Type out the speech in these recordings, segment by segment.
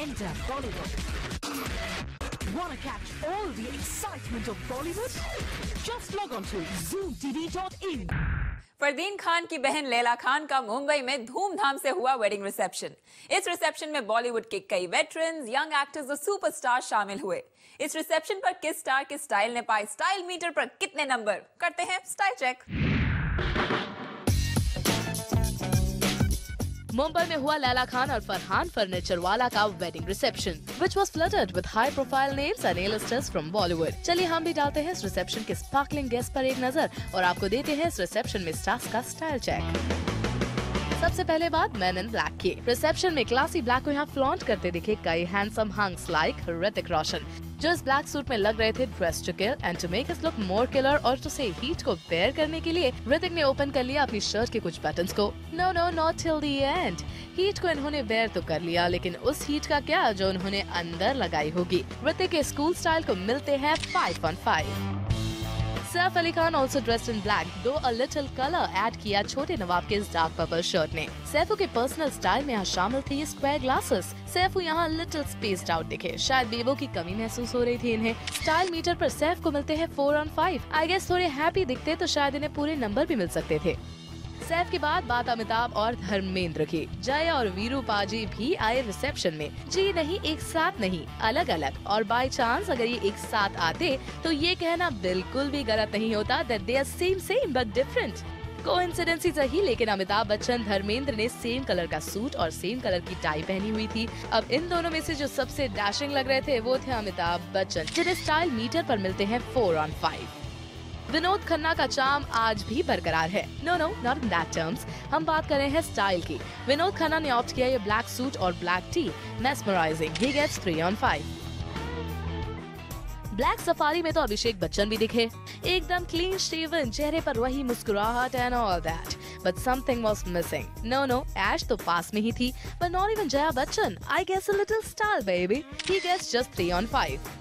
Enter Bollywood. Wanna catch all the excitement of Bollywood? Just log on to zoomtv.in. Fardeen Khan की बहन लैला खान का मुंबई में धूमधाम से हुआ वेडिंग रिसेप्शन। इस रिसेप्शन में बॉलीवुड के कई वेटरन्स, यंग एक्टर्स और सुपरस्टार शामिल हुए। इस रिसेप्शन पर किस स्टार के स्टाइल ने पाए स्टाइल मीटर पर कितने नंबर? करते हैं स्टाइल चेक। मुंबई में हुआ लैला खान और फरहान फर्नीचर वाला का wedding reception, which was flooded with high profile names and A-listers from Bollywood। चलिए हम भी डालते हैं इस रिसेप्शन के स्पार्कलिंग गेस्ट पर एक नजर और आपको देते हैं इस रिसेप्शन में स्टार्स का स्टाइल चेक। सबसे पहले बात मैन इन ब्लैक की। रिसेप्शन में क्लासी ब्लैक को यहाँ फ्लॉन्ट करते दिखे कई handsome hunks like Hrithik Roshan, जो इस ब्लैक सूट में लग रहे थे dress to kill and to make it look more killer और टू से हीट को बेयर करने के लिए ऋतिक ने ओपन कर लिया अपनी शर्ट के कुछ बटन्स को। No no not till the end. Heat को इन्होंने बेयर तो कर लिया, लेकिन उस हीट का क्या जो उन्होंने अंदर लगाई होगी। ऋतिक के स्कूल स्टाइल को मिलते हैं 5 on 5। Saif Ali Khan also dressed in black, दो a little color ऐड किया छोटे नवाब के इस डार्क पर्पल शर्ट ने। सैफू के पर्सनल स्टाइल में यहाँ शामिल थे ये स्क्वायर ग्लासेस। सैफू यहाँ लिटिल स्पेस्ड आउट दिखे, शायद बेबो की कमी महसूस हो रही थी इन्हें। स्टाइल मीटर पर सैफ को मिलते हैं 4 on 5। आई गेस थोड़े हैप्पी दिखते तो शायद इन्हें पूरे नंबर भी मिल सकते थे। सैफ के बाद बात अमिताभ और धर्मेंद्र की। जया और वीरू पाजी भी आए रिसेप्शन में। जी नहीं, एक साथ नहीं, अलग अलग। और बाय चांस अगर ये एक साथ आते तो ये कहना बिल्कुल भी गलत नहीं होता that they are same but different। Coincidence ही सही, लेकिन अमिताभ बच्चन धर्मेंद्र ने सेम कलर का सूट और सेम कलर की टाई पहनी हुई थी। अब इन दोनों में से जो सबसे डैशिंग लग रहे थे वो थे अमिताभ बच्चन, जिन्हें स्टाइल मीटर पर मिलते हैं 4 on 5। विनोद खन्ना का चार्म आज भी बरकरार है। No not in that terms. हम बात कर रहे हैं स्टाइल की। विनोद खन्ना ने ऑप्ट किया ये ब्लैक सूट और black tee, mesmerising. He gets 3 on 5। Black safari में तो अभिषेक बच्चन भी दिखे, एकदम क्लीन शेवन, चेहरे पर वही मुस्कुराहट and all that, but something was missing. No Aish तो पास में ही थी, but not even Jaya Bachchan. I guess a little style baby। He gets just 3 on 5।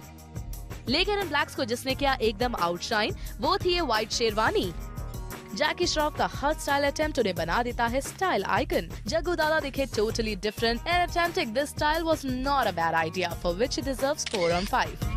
लेकिन इन ब्लैक्स को जिसने किया एकदम आउटशाइन वो थी ये व्हाइट शेरवानी। जैकी श्रॉफ का हर स्टाइल अटेम्प्ट उन्हें बना देता है स्टाइल आइकन। जग्गू दादा दिखे totally different and attempting this style was not a bad idea for which he deserves 4 on 5।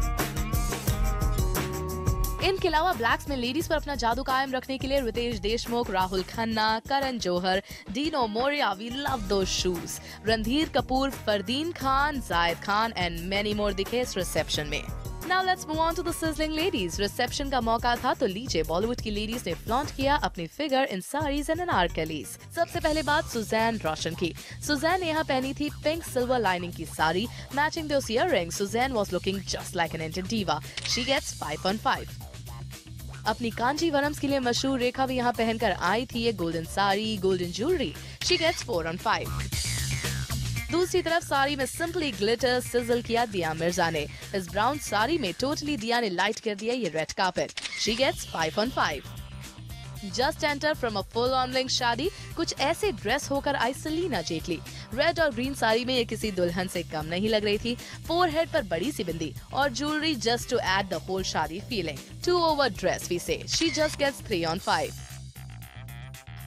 इनके अलावा ब्लैक्स में लेडीज पर अपना जादू कायम रखने के लिए Ritesh Deshmukh, Rahul Khanna, Karan Johar, Dino Morea, we love those shoes, Randhir Kapoor, Fardeen Khan, Zayed Khan and many more दिखे इस रिसेप्शन में। Now let's move on to the sizzling ladies। Reception का मौका था तो लीजिए बॉलीवुड की लेडीज ने फ्लॉन्ट किया अपनी figure in saris and anarkalis. सबसे पहले बात सुजैन रोशन की। सुजैन ने यहाँ पहनी थी पिंक सिल्वर लाइनिंग की sari, matching those earrings. Sussanne was looking just like an Indian diva. She gets 5 on 5। अपनी कांजीवरम्स के लिए मशहूर रेखा भी यहाँ पहनकर आई थी ये golden sari, golden jewellery. She gets 4 on 5। दूसरी तरफ साड़ी में सिंपली ग्लिटर सिजल किया दिया मिर्जा ने। इस ब्राउन साड़ी में टोटली दिया ने लाइट कर दिया ये red carpet. She gets 5 on 5। Just enter from a full on link shaadi, कुछ ऐसे ड्रेस होकर आई सलीना जेटली। रेड और ग्रीन साड़ी में ये किसी दुल्हन से कम नहीं लग रही थी। फोरहेड पर बड़ी सी बिंदी और jewellery just to add the whole शादी feeling. Too over dress we say. She just gets 3 on 5।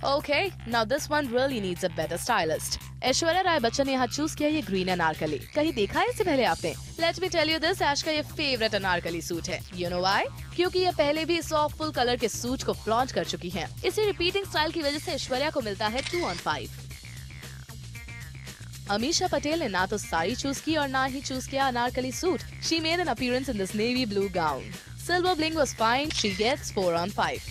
Okay, now this one really needs a better stylist। Aishwarya Rai Bachchan ने यहाँ चूज किया ये ग्रीन अनारकली। कहीं देखा है इससे पहले आपने? Let me tell you this, ऐश का ये फेवरेट अनारकली सूट है। You know why? क्योंकि ये पहले भी सॉफ्ट फुल कलर के सूट को फ्लॉन्ट कर चुकी हैं। इसी रिपीटिंग स्टाइल की वजह से ऐश्वर्या को मिलता है 2 on 5। अमीषा पटेल ने ना तो साड़ी चूज की और ना ही चूज किया Anarkali suit. She made an appearance in this navy blue gown। Silver bling was fine। She gets 4 on 5।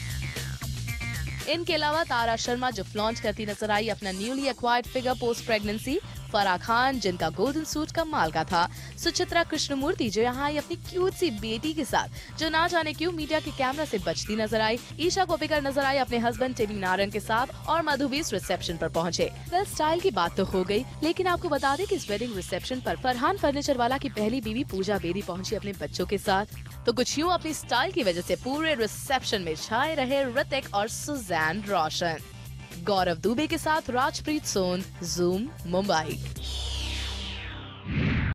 इनके अलावा तारा शर्मा जो फ्लॉन्ट करती नजर आई अपना newly acquired figure post pregnancy. Farah Khan जिनका गोल्डन सूट कमाल का था। सुचित्रा कृष्णमूर्ति जो यहाँ आई अपनी क्यूट सी बेटी के साथ, जो ना जाने क्यों मीडिया के कैमरा से बचती नजर आई। ईशा कोपिकर नजर आई अपने हस्बैंड टिनी नारंग के साथ और मधु भी इस रिसेप्शन पर पहुँचे। वेल स्टाइल की बात तो हो गई, लेकिन आपको बता दें कि इस वेडिंग रिसेप्शन पर फरहान फर्नीचर वाला की पहली बीवी पूजा बेदी पहुँची अपने बच्चों के साथ। तो कुछ यूँ अपनी स्टाइल की वजह से पूरे रिसेप्शन में छाए रहे ऋतिक और सुजैन रोशन। गौरव दुबे के साथ राजप्रीत सोन, जूम, मुंबई।